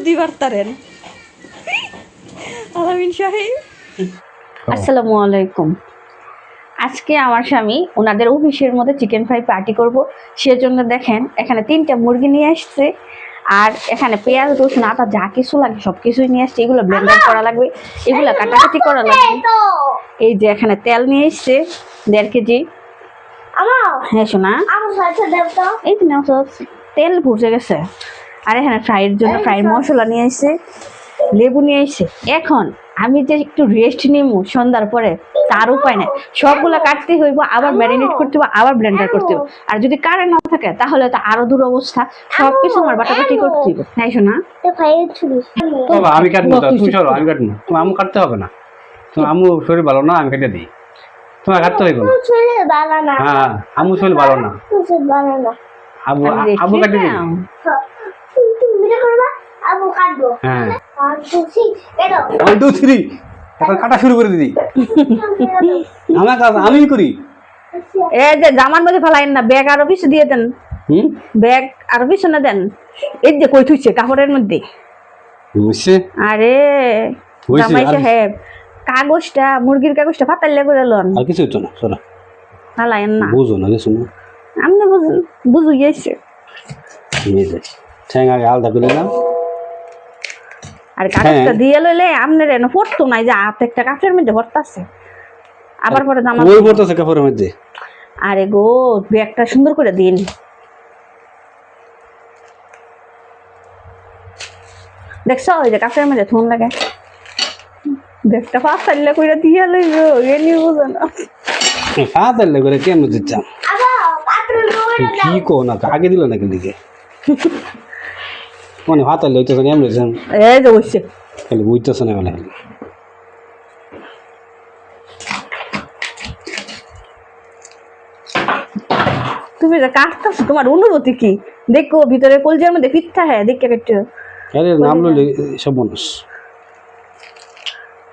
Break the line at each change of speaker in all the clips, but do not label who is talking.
দিবার তারেন আলামিন সাহেব। আসসালামু আলাইকুম। আজকে আমার স্বামী ওনাদের অফিসের মধ্যে চিকেন ফ্রাই পার্টি করব, সেজন্য দেখেন এখানে 3টা মুরগি নিয়ে আসছে, আর এখানে পেঁয়াজ রসুন আটা যা কিছু লাগে সব কিছুই নিয়ে আসছে। এগুলো ব্লেন্ডার করা লাগবে, এগুলো কাটাকাটি করা লাগবে। এই যে এখানে তেল নিয়ে এসছে 1.5 কেজি। হ্যাঁ শোনা, এই তো নাও, সব তেল ভুজে গেছে। আর এখানে ফ্রাইয়ের জন্য ফ্রাই মশলা নিয়ে এসছে, লেবু নিয়ে এসছে। এখন আমি যে একটু রেস্ট নিবো সন্ধ্যার পরে, তার উপায় নেই। সবগুলা কাটতে হইব, আবার ম্যারিনেট করতে হইব, আবার ব্লেন্ডার করতে হইব। আর যদি কারেন্ট না থাকে তাহলে তো আরো দূর অবস্থা, সবকিছু আমার বাটাবাটি করতে হইব। তাই শোনা,
আমি কাটবো, তুমি চলো, আমি কাটবো। তোমার আম্মু কাটতে হবে না, তোমার আম্মু শরীর ভালো না, আমি কেটে দিই। তোমার কাটতে হইব না। হ্যাঁ, আম্মু শরীর ভালো না, আবু আবু কাটে দিই। হ্যাঁ, 1 2 3 এখন কাটা শুরু করে দিই। আমার কাজ আমি করি।
এই যে জামার মধ্যে ফেলাইন না, ব্যাগ আরো পিছু দিয়ে দেন। ব্যাগ আরো পিছনে দেন। এই যে কই থুইছে কাপড়ের মধ্যে। আরে জামাই সাহেব, কাগজটা, মুরগির কাগজটা ফাটাইলে করে লন।
আর কিছু হতো না, সরা
ফালাইন না,
বুঝো না কিছু না।
আপনি বুঝুন, বুঝু গেছে।
ঠ্যাং আগে আলাদা করে দিলাম,
আর কাগজটা দিয়ে লইলে আপনার এনে পড়তো না, যে হাত একটা কাপড়ের মধ্যে ভরতাছে। আবার পরে জামা
ওই পড়তেছে কাপড়ের মধ্যে।
আরে গো, ব্যাগটা সুন্দর করে দিন। দেখছো ওই যে কাপড়ের মধ্যে থুন লাগে, ব্যাগটা ফাটাইলে কইরা দিয়ে লইব, এনি বুঝো না।
ফাটাইলে করে কেমন দিচ্ছাম কি কো না, আগে দিল নাকি দিকে মানে ফাটাইলে হইতেছে না, এমনি
এই যে বসছে
খালি বুঝতেছে না বলে।
তুমি যে কাটতেছো, তোমার অনুভূতি কি? দেখো ভিতরে কলজার মধ্যে পিঠা, হ্যাঁ দেখে কেটে।
আরে নাম লইলে সব মানুষ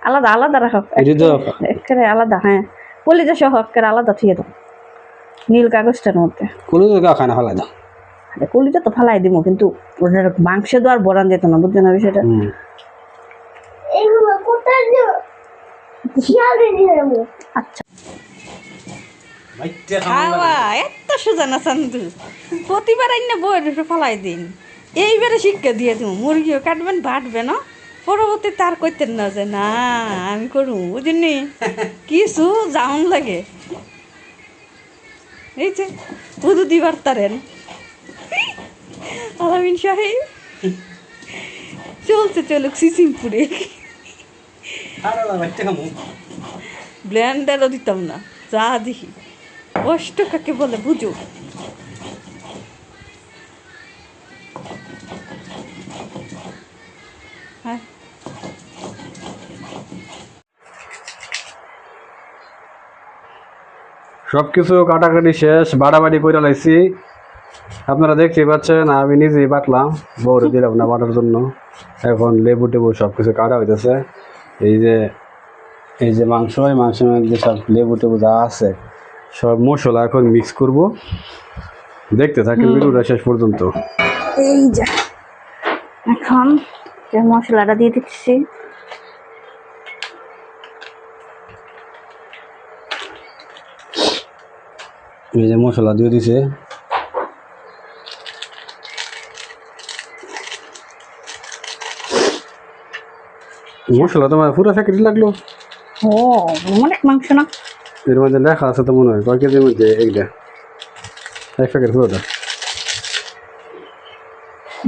আলাদা আলাদা রাখো, একেবারে আলাদা। হ্যাঁ, কলিজা সহ একেবারে আলাদা থিয়ে দাও নীল কাগজটার মধ্যে।
কলিজা গা খায় না, ফেলাই দাও।
আরে কলিজা তো ফালাই দিব, কিন্তু ওটার মাংস তো আর বরান যেত না, বুঝছো না বিষয়টা? আচ্ছা, এত সোজা না চান্দু, প্রতিবার আইনা বইয়ের ফালাই দিন। এইবারে শিক্ষা দিয়ে দিব, মুরগিও কাটবেন, বাটবে না, পরবর্তী তার কইতেন না যে না আমি করবো, বুঝিনি কিছু জাউন লাগে। এই যে বুধু দিবার তারেন আলামিন সাহেব, চলছে চলুক সিসিমপুরে। ব্লেন্ডারও দিতাম না, যা দেখি কষ্ট কাকে বলে বুঝো। হ্যাঁ,
সবকিছু কাটাকাটি শেষ, বাড়াবাড়ি করে লাইছি। আপনারা দেখতেই পাচ্ছেন, আমি নিজেই বাটলাম, বউরে দিলাম না বাটার জন্য। এখন লেবু টেবু সব কিছু কাটা হইতেছে। এই যে মাংস, এই মাংসের মধ্যে সব লেবু টেবু যা আছে সব মশলা এখন মিক্স করব। দেখতে থাকেন ভিডিওটা শেষ পর্যন্ত।
এই যে এখন যে মশলাটা দিয়ে দিচ্ছি,
এই যে মশলা দিয়ে দিছে, মশলা তোমার পুরো প্যাকেট লাগলো।
ও অনেক মাংস না,
এর মধ্যে লেখা আছে তো মনে হয় কয় কেজির মধ্যে, এইটা 1 প্যাকেট পুরোটা।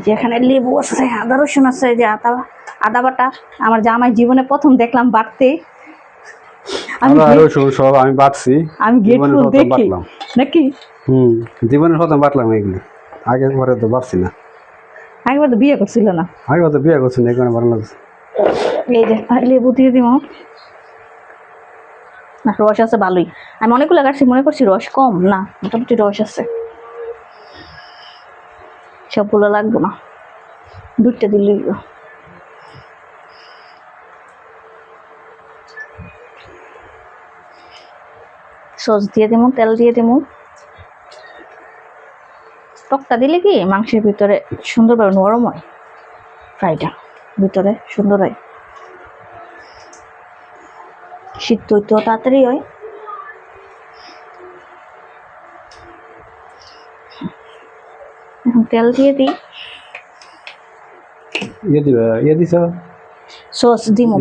যেখানে লেবু আছে, আদা রসুন আছে, যে আদা বাটা আমার জামাই জীবনে প্রথম দেখলাম বাটতে।
আদা রসুন সব আমি বাটছি,
আমি গেটফুল দেখি নাকি।
জীবনের প্রথম বাটলাম এগুলি, আগে পরে তো বাটছি না।
আগেবার তো বিয়ে করছিল না,
আগে তো বিয়ে করছি না, এখানে ভালো লাগছে।
এই যে লেবু দিয়ে দিব না, রস আছে ভালোই। আমি অনেকগুলো কাটছি, মনে করছি রস কম, না মোটামুটি রস আছে। সবগুলো লাগবে না, 2টা দিলেই। সস দিয়ে দেবো, তেল দিয়ে দেবো। টকটা দিলে কি মাংসের ভিতরে সুন্দরভাবে নরম হয়। ফ্রাইটা ভিতরে সুন্দর হয়, সিদ্ধ হইতেও তাড়াতাড়ি হয়। এখন তেল দিয়ে দিই,
ইয়ে দিছ
সস দিমু,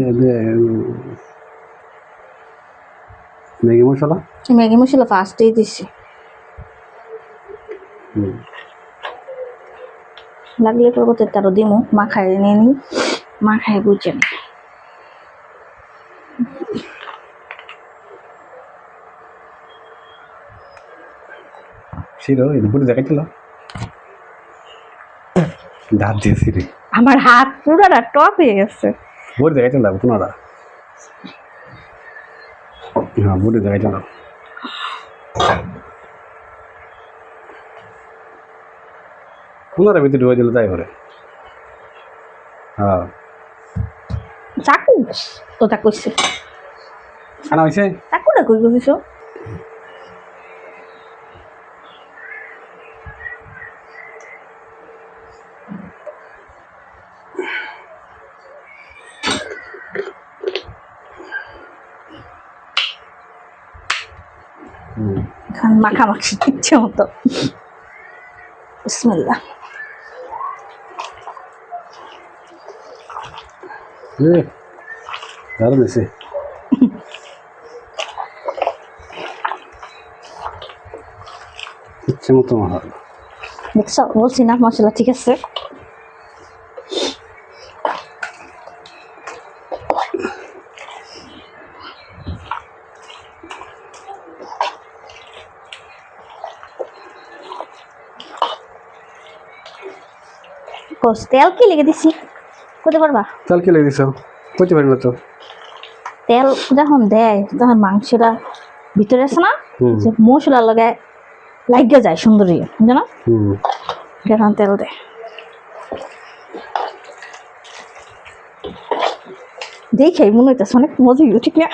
ম্যাগি মশলা।
ম্যাগি মশলা ফার্স্টেই দিচ্ছি, লাগলে পরবর্তী তারও দিমু, মাখায় নিয়ে নিই, মাখায় বুঝে নিই।
ছিল বুড়ি দেখাইছিল দাঁত দিয়েছি রে,
আমার হাত পুরাটা টক হয়ে গেছে।
বুড়ি দেখাইছিল পুনারা, হ্যাঁ বুড়ি দেখাইছিল। পুনারা ভিতরে ঢুকে দিল তাই করে। হ্যাঁ
চাকু তো তা কইছে,
খানা হয়েছে।
চাকুটা কই গেছো? মাখামাখি ইচ্ছে মতো। বিসমিল্লাহ।
দারুণ হয়েছে। ইচ্ছে মতো মাখা,
দেখছো বলছি না মশলা ঠিক আছে। তেল কি লেগে দিছি করতে পারবা?
তেল কি লেগে দিছ? করতে পারি না তো।
তেল যখন দেয় তখন মাংসটা ভিতরে আছে না, মশলা লাগায় লাগিয়ে যায় সুন্দরী, জানো যখন তেল দেয়। দেখে মনে হইতেছে অনেক মজা, ঠিক না?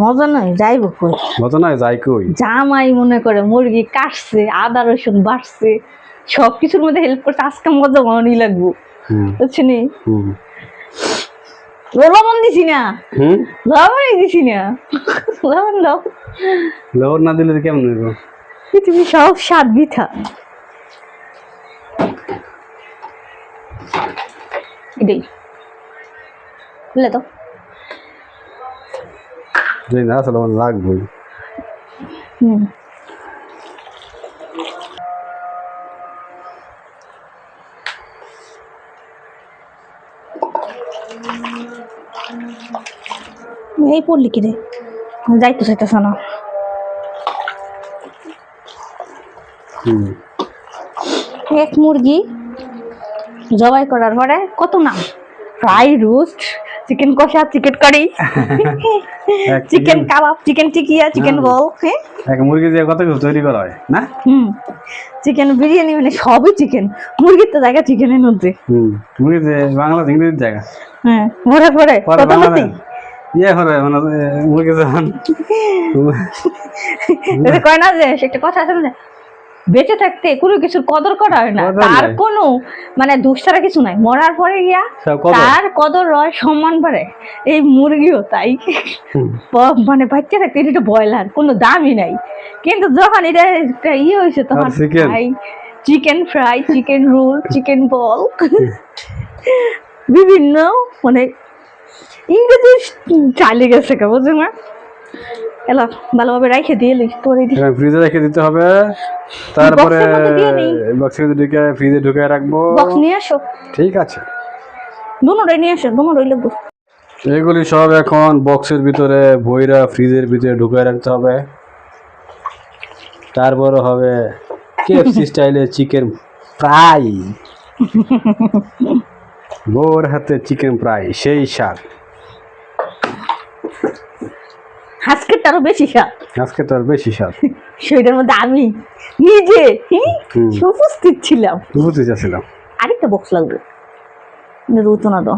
মজা নয়, যাইব কই?
মজা নয়, যাই কই?
জামাই মনে করে মুরগি কাটছে, আদা রসুন বাড়ছে, সবকিছুর মধ্যে হেল্প করছে, আজকে মজা মনই লাগবো, বুঝছি নি? লবণ দিছি না, লবণই দিছি না, লবণ দাও।
লবণ না দিলে কেমন হইব?
পৃথিবীর সব স্বাদ বৃথা। এটাই বুঝলে তো?
না আসলে লবণ লাগবেই।
এই পড়লি কি রে? যাইতো চাইতেছ না। এক মুরগি জবাই করার পরে কত নাম, ফ্রাই রোস্ট, চিকেন কষা, চিকেন কারি, চিকেন কাবাব, চিকেন টিকিয়া, চিকেন বল। হ্যাঁ
এক মুরগি দিয়ে কত কিছু তৈরি করা হয় না?
চিকেন বিরিয়ানি, মানে সবই চিকেন। মুরগির তো জায়গা চিকেনের মধ্যে,
মুরগি বাংলা ইংরেজির জায়গা।
হ্যাঁ মরে পরে কত মতি
ইয়ে করে মানে মুরগি যখন
কয় না যে একটা কথা আছে না, বেঁচে থাকতে কোনো কিছুর কদর করা হয় না, তার কোনো মানে দোষ ছাড়া কিছু নাই, মরার পরে গিয়া তার কদর হয়, সম্মান বাড়ে। এই মুরগিও তাই, মানে বাচ্চা থাকতে এটা ব্রয়লার কোনো দামই নাই, কিন্তু যখন এটা একটা ইয়ে হয়েছে তখন chicken fry, chicken roll, chicken বল, বিভিন্ন মানে ইংরেজি চালিয়ে গেছে, বুঝলি না? এলো ভালোভাবে রাখে দিয়ে
ফ্রিজে রেখে দিতে হবে, তারপরে বক্সে ঢুকে ফ্রিজে ঢুকে রাখবো।
বক্স নিয়ে আসো,
ঠিক আছে,
দুটোই নিয়ে আসো, দুটোই লাগবে।
এগুলি সব এখন বক্সের ভিতরে ভইরা ফ্রিজের ভিতরে ঢুকে রাখতে হবে। তারপরে হবে কেএফসি স্টাইলে চিকেন ফ্রাই, বউর হাতে চিকেন ফ্রাই, সেই স্বাদ।
আজকে তারও বেশি স্বাদ,
আজকে তার বেশি স্বাদ।
সেটার মধ্যে আমি নিজে উপস্থিত ছিলাম,
উপস্থিত ছিলাম।
আরেকটা বক্স লাগবে, রুতো না তো।